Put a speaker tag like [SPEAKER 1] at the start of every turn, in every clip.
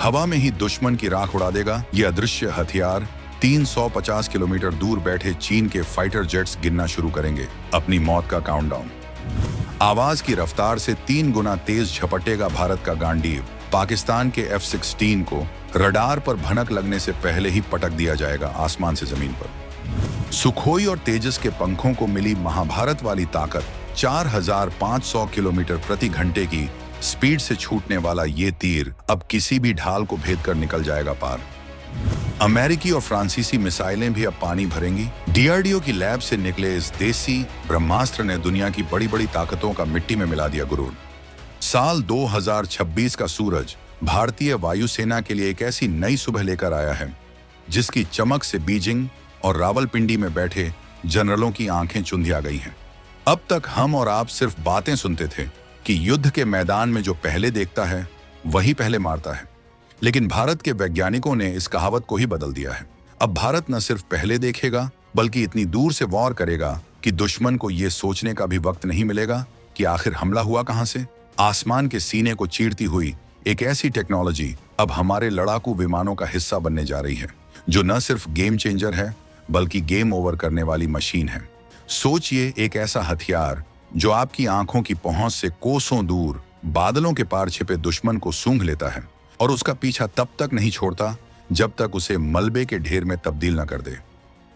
[SPEAKER 1] हवा में ही दुश्मन की राख उड़ा देगा। ये अदृश्य हथियार 350 किलोमीटर दूर बैठे चीन के फाइटर जेट्स गिनना शुरू करेंगे अपनी मौत का काउंटडाउन। आवाज की रफ्तार से 3 गुना तेज झपटेगा भारत का गांडीव। पाकिस्तान के F-16 को रडार पर भनक लगने से पहले ही पटक दिया जाएगा आसमान से जमीन पर। सुखोई और तेजस के पंखों को मिली महाभारत वाली ताकत, 4500 किलोमीटर प्रति घंटे की स्पीड से छूटने वाला ये तीर अब किसी भी ढाल को भेद कर निकल जाएगा पार। अमेरिकी और फ्रांसीसी मिसाइलें भी अब पानी भरेंगी। DRDO की लैब से निकले इस देसी ब्रह्मास्त्र ने दुनिया की बड़ी बड़ी ताकतों का मिट्टी में मिला दिया गुरूर। साल 2026 का सूरज भारतीय वायुसेना के लिए एक ऐसी नई सुबह लेकर आया है जिसकी चमक से बीजिंग और रावलपिंडी में बैठे जनरलों की आंखें चुंधिया गई हैं। अब तक हम और आप सिर्फ बातें सुनते थे कि युद्ध के मैदान में जो पहले देखता है वही पहले मारता है, लेकिन भारत के वैज्ञानिकों ने इस कहावत को ही बदल दिया है। अब भारत न सिर्फ पहले देखेगा बल्कि इतनी दूर से वॉर करेगा कि दुश्मन को यह सोचने का भी वक्त नहीं मिलेगा कि आखिर हमला हुआ कहां से। आसमान के सीने को चीरती हुई एक ऐसी टेक्नोलॉजी अब हमारे लड़ाकू विमानों का हिस्सा बनने जा रही है, जो न सिर्फ गेम चेंजर है बल्कि गेम ओवर करने वाली मशीन है। सोचिए, एक ऐसा हथियार जो आपकी आंखों की पहुंच से कोसों दूर बादलों के पार छिपे दुश्मन को सूंघ लेता है और उसका पीछा तब तक नहीं छोड़ता जब तक उसे मलबे के ढेर में तब्दील न कर दे।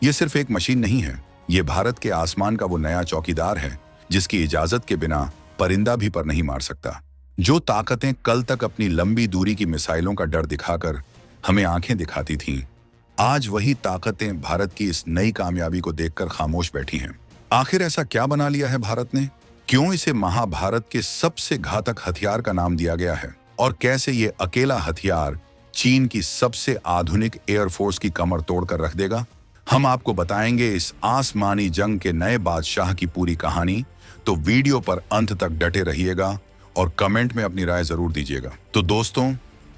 [SPEAKER 1] ये सिर्फ एक मशीन नहीं है, ये भारत के आसमान का वो नया चौकीदार है जिसकी इजाजत के बिना परिंदा भी पर नहीं मार सकता। जो ताकतें कल तक अपनी लंबी दूरी की मिसाइलों का डर दिखाकर हमें आंखें दिखाती थीं, आज वही ताकतें भारत की इस नई कामयाबी को देखकर खामोश बैठी हैं। आखिर ऐसा क्या बना लिया है भारत ने? क्यों इसे महाभारत के सबसे घातक हथियार का नाम दिया गया है? और कैसे ये अकेला हथियार चीन की सबसे आधुनिक एयरफोर्स की कमर तोड़कर रख देगा? हम आपको बताएंगे इस आसमानी जंग के नए बादशाह की पूरी कहानी, तो वीडियो पर अंत तक डटे रहिएगा और कमेंट में अपनी राय जरूर दीजिएगा। तो दोस्तों,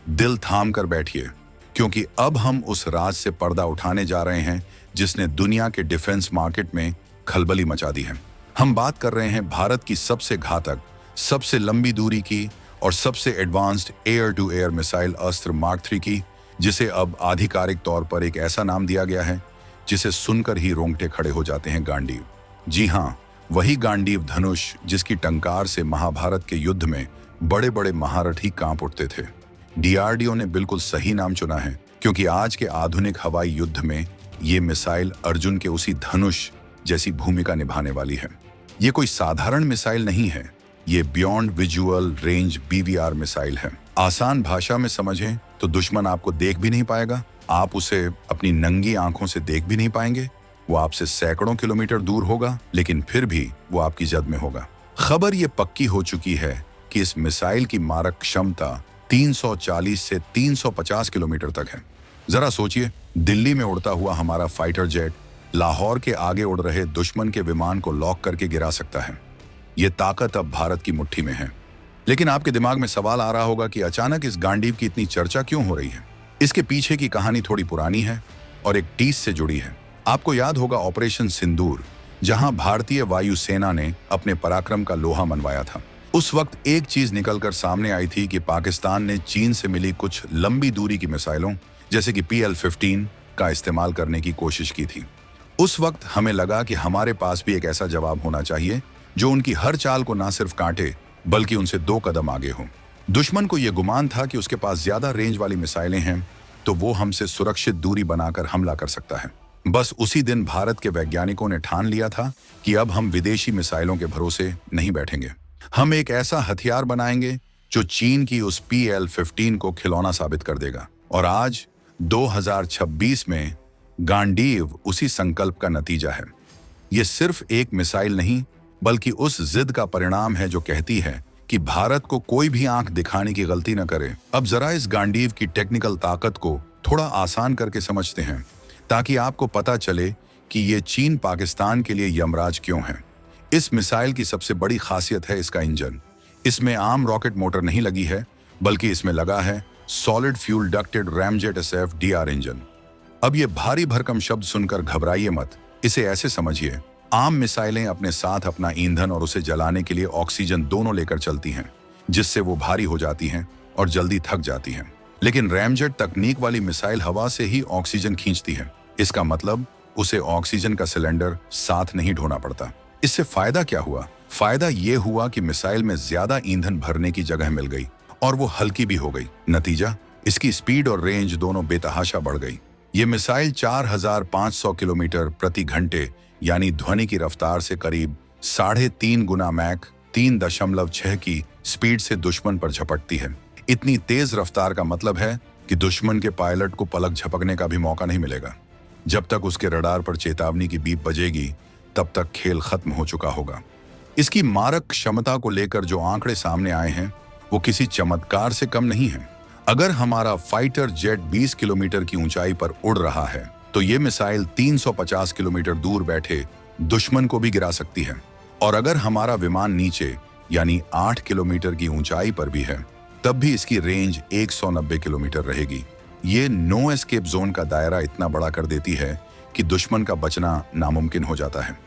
[SPEAKER 1] दिल थाम कर बैठिए, क्योंकि अब हम उस राज से पर्दा उठाने जा रहे हैं जिसने दुनिया के डिफेंस मार्केट में खलबली मचा दी है। हम बात कर रहे हैं भारत की सबसे घातक, सबसे लंबी दूरी की और सबसे advanced air to air missile Astra mark 3 की, जिसे अब आधिकारिक तौर पर एक ऐसा नाम दिया गया है जिसे सुनकर ही रोंगटे खड़े हो जाते हैं, गांडीव। जी हाँ, वही गांडीव धनुष जिसकी टंकार से महाभारत के युद्ध में बड़े बड़े महारथी कांप उठते थे। DRDO ने बिल्कुल सही नाम चुना है, क्योंकि आज के आधुनिक हवाई युद्ध में ये मिसाइल अर्जुन के उसी धनुष जैसी भूमिका निभाने वाली है। ये कोई साधारण मिसाइल नहीं है, ये beyond visual range BVR missile है। आसान भाषा में समझें तो दुश्मन आपको देख भी नहीं पाएगा, आप उसे अपनी नंगी आंखों से देख भी नहीं पाएंगे। वो आपसे सैकड़ों किलोमीटर दूर होगा, लेकिन फिर भी वो आपकी जद में होगा। खबर ये पक्की हो चुकी है कि इस मिसाइल की मारक क्षमता 340 से 350 किलोमीटर तक है। जरा सोचिए, दिल्ली में उड़ता हुआ हमारा फाइटर जेट लाहौर के आगे उड़ रहे दुश्मन के विमान को लॉक करके गिरा सकता है। ये ताकत अब भारत की मुट्ठी में है। लेकिन आपके दिमाग में सवाल आ रहा होगा कि अचानक इस गांडीव की इतनी चर्चा क्यों हो रही है? इसके पीछे की कहानी थोड़ी पुरानी है और एक टीस से जुड़ी है। आपको याद होगा ऑपरेशन सिंदूर, जहां भारतीय वायुसेना ने अपने पराक्रम का लोहा मनवाया था। उस वक्त एक चीज निकलकर सामने आई थी कि पाकिस्तान ने चीन से मिली कुछ लंबी दूरी की मिसाइलों जैसे कि PL-15 का इस्तेमाल करने की कोशिश की थी। उस वक्त हमें लगा कि हमारे पास भी एक ऐसा जवाब होना चाहिए जो उनकी हर चाल को ना सिर्फ काटे बल्कि उनसे 2 कदम आगे हो। दुश्मन को यह गुमान था कि उसके पास ज्यादा रेंज वाली मिसाइलें हैं तो वो हमसे सुरक्षित दूरी बनाकर हमला कर सकता है। बस उसी दिन भारत के वैज्ञानिकों ने ठान लिया था कि अब हम विदेशी मिसाइलों के भरोसे नहीं बैठेंगे। हम एक ऐसा हथियार बनाएंगे जो चीन की उस PL-15 को खिलौना साबित कर देगा। और आज 2026 में गांडीव उसी संकल्प का नतीजा है। ये सिर्फ एक मिसाइल नहीं बल्कि उस जिद का परिणाम है जो कहती है कि भारत को कोई भी आंख दिखाने की गलती न करे। अब जरा इस गांडीव की टेक्निकल ताकत को थोड़ा आसान करके समझते हैं, ताकि आपको पता चले कि ये चीन पाकिस्तान के लिए यमराज क्यों है। इस मिसाइल की सबसे बड़ी खासियत है इसका इंजन। इसमें आम रॉकेट मोटर नहीं लगी है, बल्कि इसमें लगा है solid fuel ducted ramjet SF-DR engine. अब ये भारी भरकम शब्द सुनकर घबराइए मत, इसे ऐसे समझिए, आम मिसाइलें अपने साथ अपना ईंधन और उसे जलाने के लिए ऑक्सीजन दोनों लेकर चलती हैं, जिससे वो भारी हो जाती हैं और जल्दी थक जाती हैं। लेकिन रैमजेट तकनीक वाली मिसाइल हवा से ही ऑक्सीजन खींचती है। इसका मतलब उसे ऑक्सीजन का सिलेंडर साथ नहीं ढोना पड़ता। इससे फायदा क्या हुआ? फायदा ये हुआ कि मिसाइल में ज्यादा ईंधन भरने की जगह मिल गई और वो हल्की भी हो गई। नतीजा, इसकी स्पीड और रेंज दोनों बेतहाशा बढ़ गई। ये मिसाइल 4500 किलोमीटर प्रति घंटे यानी ध्वनि की रफ्तार से करीब 3.5 गुना मैक 3.6 की स्पीड से दुश्मन पर झपटती है। इतनी तेज रफ्तार का मतलब है कि दुश्मन के पायलट को पलक झपकने का भी मौका नहीं मिलेगा। जब तक उसके रडार पर चेतावनी की बीप बजेगी, तब तक खेल खत्म हो चुका होगा। इसकी मारक क्षमता को लेकर जो आंकड़े सामने आए हैं, वो किसी चमत्कार से कम नहीं है। अगर हमारा फाइटर जेट 20 किलोमीटर की ऊंचाई पर उड़ रहा है, तो ये मिसाइल 350 किलोमीटर दूर बैठे दुश्मन को भी गिरा सकती है। और अगर हमारा विमान नीचे यानी 8 किलोमीटर की ऊंचाई पर भी है, तब भी इसकी रेंज 190 किलोमीटर रहेगी। ये नो एस्केप जोन का दायरा इतना बड़ा कर देती है कि दुश्मन का बचना नामुमकिन हो जाता है।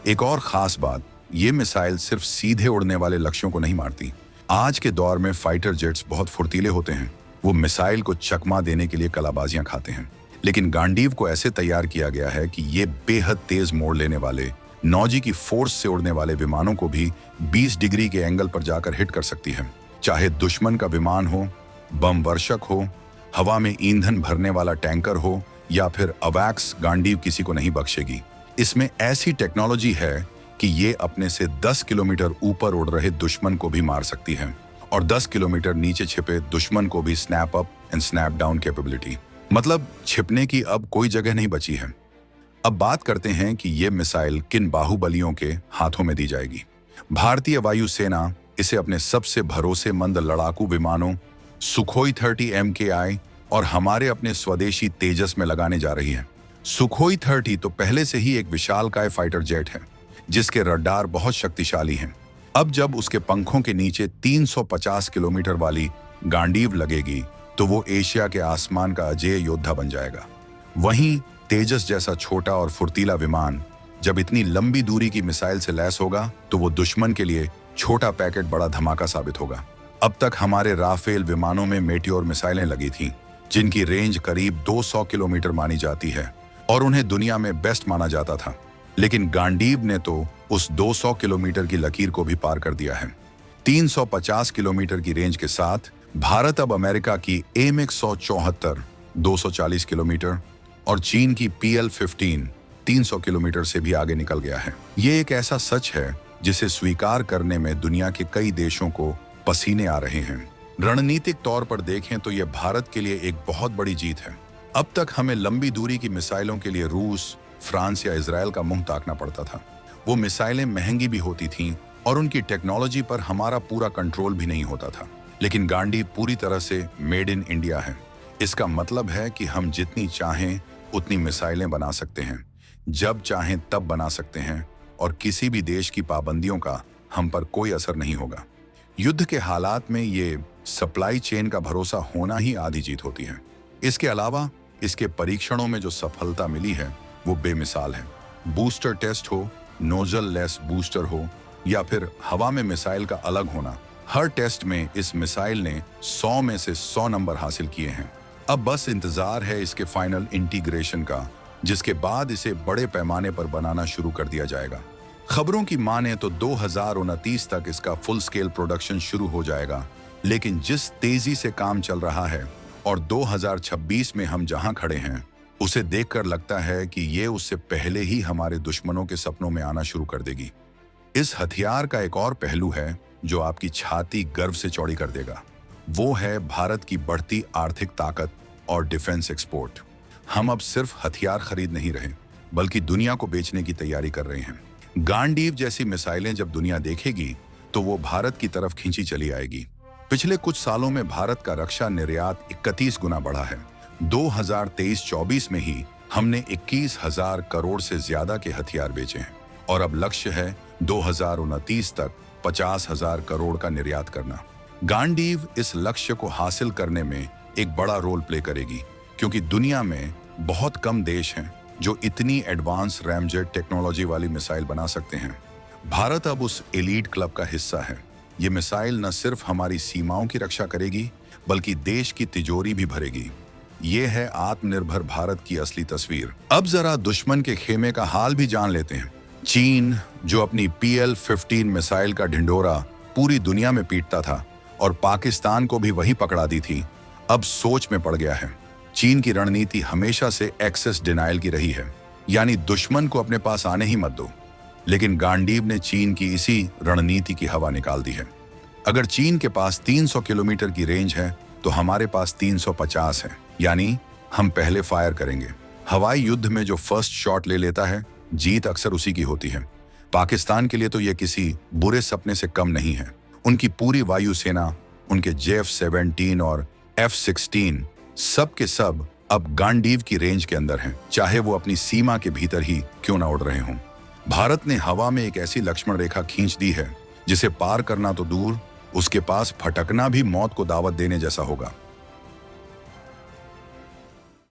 [SPEAKER 1] एक और खास बात, ये मिसाइल सिर्फ सीधे उड़ने वाले लक्ष्यों को नहीं मारती। आज के दौर में फाइटर जेट्स बहुत फुर्तीले होते हैं। वो मिसाइल को चकमा देने के लिए कलाबाजियां खाते हैं, लेकिन गांडीव को ऐसे तैयार किया गया है कि ये बेहद तेज मोड़ लेने वाले 9G की फोर्स से उड़ने वाले विमानों को भी 20 डिग्री के एंगल पर जाकर हिट कर सकती है। चाहे दुश्मन का विमान हो, बम वर्षक हो, हवा में ईंधन भरने वाला टैंकर हो या फिर अवैक्स, गांडीव किसी को नहीं बख्शेगी। इसमें ऐसी टेक्नोलॉजी है कि ये अपने से 10 किलोमीटर ऊपर उड़ रहे दुश्मन को भी मार सकती है और 10 किलोमीटर नीचे छिपे दुश्मन को भी snap up and snap down capability. मतलब छिपने की अब कोई जगह नहीं बची है। अब बात करते हैं कि ये मिसाइल किन बाहुबलियों के हाथों में दी जाएगी। भारतीय वायुसेना इसे अपने सबसे भरोसेमंद लड़ाकू विमानों सुखोई 30 MKI और हमारे अपने स्वदेशी तेजस में लगाने जा रही है। सुखोई 30 तो पहले से ही एक विशालकाय फाइटर जेट है, जिसके रडार बहुत शक्तिशाली हैं। अब जब उसके पंखों के नीचे 350 किलोमीटर वाली गांडीव लगेगी, तो वो एशिया के आसमान का अजेय योद्धा बन जाएगा। वहीं तेजस जैसा छोटा और फुर्तीला विमान जब इतनी लंबी दूरी की मिसाइल से लैस होगा, तो वो दुश्मन के लिए छोटा पैकेट बड़ा धमाका साबित होगा। अब तक हमारे राफेल विमानों में मेटियोर मिसाइलें लगी थीं, जिनकी रेंज करीब 200 किलोमीटर मानी जाती है और उन्हें दुनिया में बेस्ट माना जाता था। लेकिन गांडीव ने तो उस 200 किलोमीटर की लकीर को भी पार कर दिया है। 350 किलोमीटर की रेंज के साथ भारत अब अमेरिका की AMX 174 240 किलोमीटर और चीन की PL-15 300 किलोमीटर से भी आगे निकल गया है। ये एक ऐसा सच है जिसे स्वीकार करने में दुनिया के कई देशों को पसीने आ रहे हैं। रणनीतिक तौर पर देखें तो यह भारत के लिए एक बहुत बड़ी जीत है। अब तक हमें लंबी दूरी की मिसाइलों के लिए रूस, फ्रांस या इजराइल का मुंह ताकना पड़ता था। वो मिसाइलें महंगी भी होती थीं और उनकी टेक्नोलॉजी पर हमारा पूरा कंट्रोल भी नहीं होता था। लेकिन गांडीव पूरी तरह से मेड इन इंडिया है। इसका मतलब है कि हम जितनी चाहें उतनी मिसाइलें बना सकते हैं, जब चाहें तब बना सकते हैं और किसी भी देश की पाबंदियों का हम पर कोई असर नहीं होगा। युद्ध के हालात में ये सप्लाई चेन का भरोसा होना ही आधी जीत होती है। इसके अलावा इसके परीक्षणों में जो सफलता मिली है वो बेमिसाल है। बूस्टर टेस्ट हो, नोजल लेस बूस्टर हो या फिर हवा में मिसाइल का अलग होना, हर टेस्ट में इस मिसाइल ने 100 में से 100 नंबर हासिल किए हैं। अब बस इंतजार है इसके फाइनल इंटीग्रेशन का, जिसके बाद इसे बड़े पैमाने पर बनाना शुरू कर दिया जाएगा। खबरों की माने तो 2029 तक इसका फुल स्केल प्रोडक्शन शुरू हो जाएगा। लेकिन जिस तेजी से काम चल रहा है और 2026 में हम जहां खड़े हैं, उसे देखकर लगता है कि ये उससे पहले ही हमारे दुश्मनों के सपनों में आना शुरू कर देगी। इस हथियार का एक और पहलू है जो आपकी छाती गर्व से चौड़ी कर देगा। वो है भारत की बढ़ती आर्थिक ताकत और डिफेंस एक्सपोर्ट। हम अब सिर्फ हथियार खरीद नहीं रहे, बल्कि दुनिया को बेचने की तैयारी कर रहे हैं। गांडीव जैसी मिसाइलें जब दुनिया देखेगी, तो वो भारत की तरफ खींची चली आएगी। पिछले कुछ सालों में भारत का रक्षा निर्यात 31 गुना बढ़ा है। 2023-24 में ही हमने 21,000 करोड़ से ज्यादा के हथियार बेचे हैं और अब लक्ष्य है 2029 तक 50,000 करोड़ का निर्यात करना। गांडीव इस लक्ष्य को हासिल करने में एक बड़ा रोल प्ले करेगी, क्योंकि दुनिया में बहुत कम देश हैं जो इतनी एडवांस रैमजेट टेक्नोलॉजी वाली मिसाइल बना सकते हैं। भारत अब उस एलीट क्लब का हिस्सा है। ये मिसाइल न सिर्फ हमारी सीमाओं की रक्षा करेगी, बल्कि देश की तिजोरी भी भरेगी। ये है आत्मनिर्भर भारत की असली तस्वीर। अब जरा दुश्मन के खेमे का हाल भी जान लेते हैं। चीन, जो अपनी PL-15 मिसाइल का ढिंढोरा पूरी दुनिया में पीटता था और पाकिस्तान को भी वही पकड़ा दी थी, अब सोच में पड़ गया है। चीन की रणनीति हमेशा से एक्सेस डिनायल की रही है, यानी दुश्मन को अपने पास आने ही मत दो। लेकिन गांडीव ने चीन की इसी रणनीति की हवा निकाल दी है। अगर चीन के पास 300 किलोमीटर की रेंज है तो हमारे पास 350 है, यानी हम पहले फायर करेंगे। हवाई युद्ध में जो फर्स्ट शॉट ले लेता है, जीत अक्सर उसी की होती है। पाकिस्तान के लिए तो यह किसी बुरे सपने से कम नहीं है। उनकी पूरी वायुसेना, उनके JF-17 और F-16 सब के सब अब गांडीव की रेंज के अंदर हैं, चाहे वो अपनी सीमा के भीतर ही क्यों ना उड़ रहे हों। भारत ने हवा में एक ऐसी लक्ष्मण रेखा खींच दी है जिसे पार करना तो दूर, उसके पास फटकना भी मौत को दावत देने जैसा होगा।